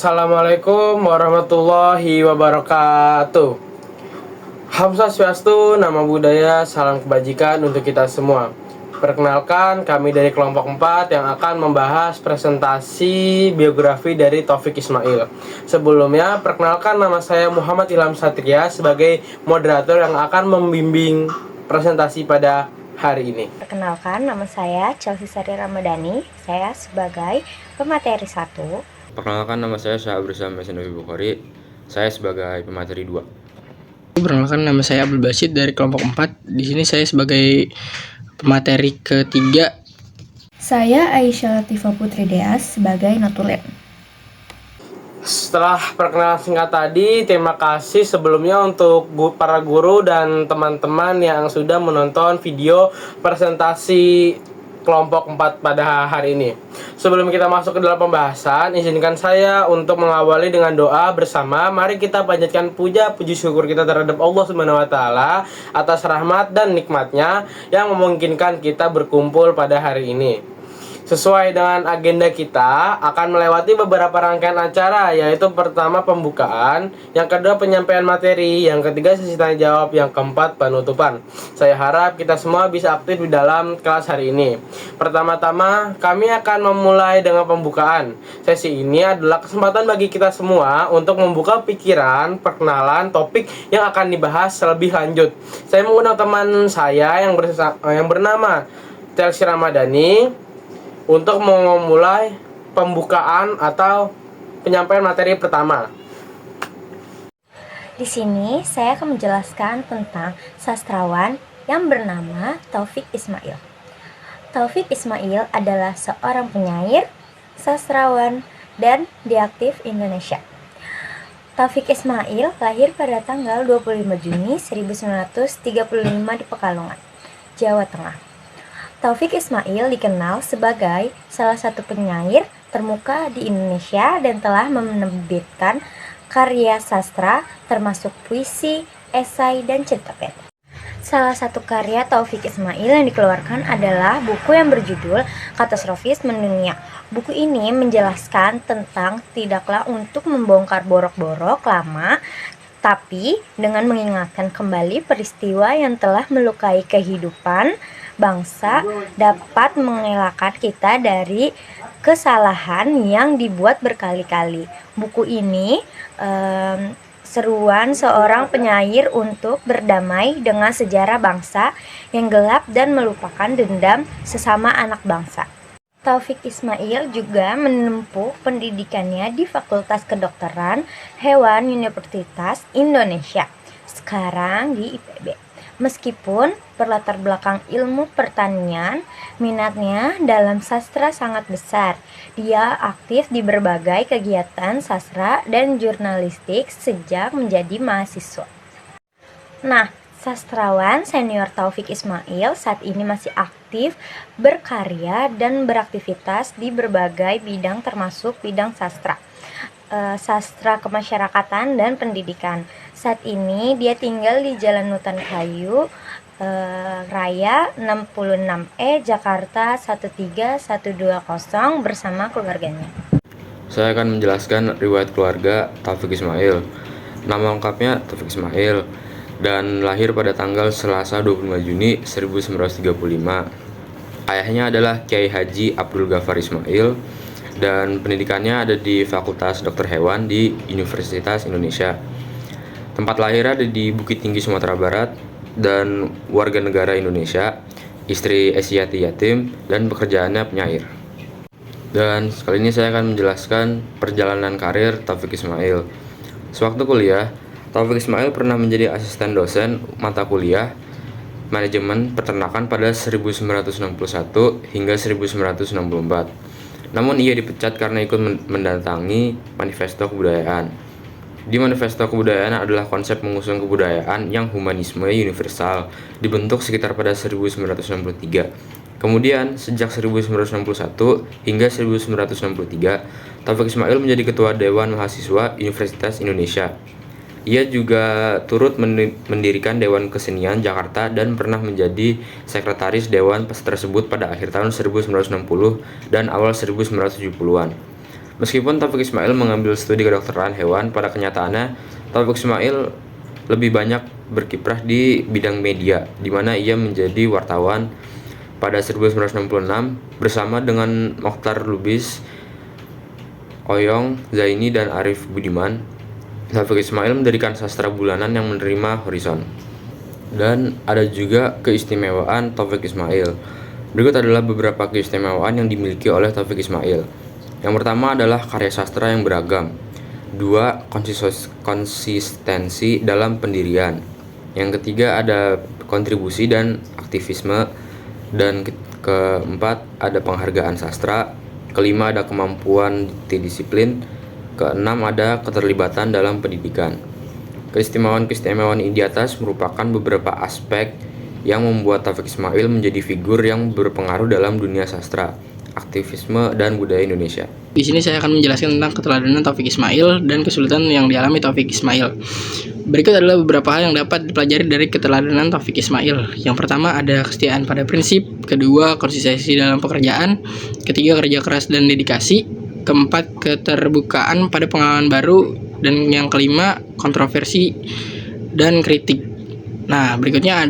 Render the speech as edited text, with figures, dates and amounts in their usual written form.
Assalamualaikum warahmatullahi wabarakatuh. Hamsa Swastiastu, nama budaya, salam kebajikan untuk kita semua. Perkenalkan, kami dari kelompok 4 yang akan membahas presentasi biografi dari Taufik Ismail. Sebelumnya, perkenalkan nama saya Muhammad Ilham Satria sebagai moderator yang akan membimbing presentasi pada hari ini. Perkenalkan, nama saya Chelsea Sari Ramadhani. Saya sebagai pemateri 1. Perkenalkan, nama saya Syahabr Sam Mesenovi Bukhari. Saya sebagai pemateri 2. Perkenalkan, nama saya Abdul Basit dari kelompok 4. Di sini saya sebagai pemateri ketiga. Saya Aisyah Latifah Putri Deas sebagai notulen. Setelah perkenalan singkat tadi, terima kasih sebelumnya untuk para guru dan teman-teman yang sudah menonton video presentasi kelompok 4 pada hari ini. Sebelum kita masuk ke dalam pembahasan, izinkan saya untuk mengawali dengan doa bersama. Mari kita panjatkan puji syukur kita terhadap Allah Subhanahu wa taala atas rahmat dan nikmatnya yang memungkinkan kita berkumpul pada hari ini. Sesuai dengan agenda kita, akan melewati beberapa rangkaian acara, yaitu pertama pembukaan, yang kedua penyampaian materi, yang ketiga sesi tanya jawab, yang keempat penutupan. Saya harap kita semua bisa aktif di dalam kelas hari ini. Pertama-tama, kami akan memulai dengan pembukaan. Sesi ini adalah kesempatan bagi kita semua untuk membuka pikiran, perkenalan topik yang akan dibahas lebih lanjut. Saya mengundang teman saya yang bernama Chelsea Ramadhani untuk memulai pembukaan atau penyampaian materi pertama. Di sini saya akan menjelaskan tentang sastrawan yang bernama Taufik Ismail. Taufik Ismail adalah seorang penyair, sastrawan, dan detektif Indonesia. Taufik Ismail lahir pada tanggal 25 Juni 1935 di Pekalongan, Jawa Tengah. Taufik Ismail dikenal sebagai salah satu penyair termuka di Indonesia dan telah menerbitkan karya sastra termasuk puisi, esai, dan cerita pendek. Salah satu karya Taufik Ismail yang dikeluarkan adalah buku yang berjudul Katastrofis Mendunia. Buku ini menjelaskan tentang tidaklah untuk membongkar borok-borok lama, tapi dengan mengingatkan kembali peristiwa yang telah melukai kehidupan bangsa, dapat mengelakkan kita dari kesalahan yang dibuat berkali-kali. Buku ini seruan seorang penyair untuk berdamai dengan sejarah bangsa yang gelap dan melupakan dendam sesama anak bangsa. Taufik Ismail juga menempuh pendidikannya di Fakultas Kedokteran Hewan Universitas Indonesia, sekarang di IPB. Meskipun berlatar belakang ilmu pertanian, minatnya dalam sastra sangat besar. Dia aktif di berbagai kegiatan sastra dan jurnalistik sejak menjadi mahasiswa. Nah, sastrawan senior Taufik Ismail saat ini masih aktif berkarya dan beraktivitas di berbagai bidang termasuk bidang sastra, sastra kemasyarakatan dan pendidikan. Saat ini dia tinggal di Jalan Nutan Kayu Raya 66E Jakarta 13120 bersama keluarganya. Saya akan menjelaskan riwayat keluarga Taufik Ismail. Nama lengkapnya Taufik Ismail dan lahir pada tanggal Selasa 25 Juni 1935. Ayahnya adalah Kiai Haji Abdul Ghaffar Ismail dan pendidikannya ada di Fakultas Dokter Hewan di Universitas Indonesia. Tempat lahirnya ada di Bukit Tinggi, Sumatera Barat, dan warga negara Indonesia, istri Esyati Yatim, dan pekerjaannya penyair. Dan sekali ini saya akan menjelaskan perjalanan karir Taufik Ismail. Sewaktu kuliah, Taufik Ismail pernah menjadi asisten dosen mata kuliah manajemen peternakan pada 1961 hingga 1964. Namun ia dipecat karena ikut mendatangi manifesto kebudayaan. Di manifesto kebudayaan adalah konsep mengusung kebudayaan yang humanisme universal, dibentuk sekitar pada 1963. Kemudian, sejak 1961 hingga 1963, Taufik Ismail menjadi Ketua Dewan Mahasiswa Universitas Indonesia. Ia juga turut mendirikan Dewan Kesenian Jakarta dan pernah menjadi sekretaris Dewan tersebut pada akhir tahun 1960 dan awal 1970-an. Meskipun Taufik Ismail mengambil studi kedokteran hewan, pada kenyataannya Taufik Ismail lebih banyak berkiprah di bidang media, di mana ia menjadi wartawan pada 1966 bersama dengan Mokhtar Lubis, Oyong Zaini, dan Arif Budiman. Taufik Ismail mendirikan sastra bulanan yang menerima Horizon. Dan ada juga keistimewaan Taufik Ismail. Berikut adalah beberapa keistimewaan yang dimiliki oleh Taufik Ismail. Yang pertama adalah karya sastra yang beragam. 2. Konsistensi dalam pendirian. Yang ketiga ada kontribusi dan aktivisme. Dan keempat ada penghargaan sastra. Kelima ada kemampuan multidisiplin. Keenam ada keterlibatan dalam pendidikan. Keistimewaan-keistimewaan di atas merupakan beberapa aspek yang membuat Taufik Ismail menjadi figur yang berpengaruh dalam dunia sastra, aktivisme, dan budaya Indonesia. Di sini saya akan menjelaskan tentang keteladanan Taufik Ismail dan kesulitan yang dialami Taufik Ismail. Berikut adalah beberapa hal yang dapat dipelajari dari keteladanan Taufik Ismail. Yang pertama ada kesetiaan pada prinsip, kedua konsistensi dalam pekerjaan, ketiga kerja keras dan dedikasi, keempat keterbukaan pada pengalaman baru, dan yang kelima kontroversi dan kritik. Nah, berikutnya ada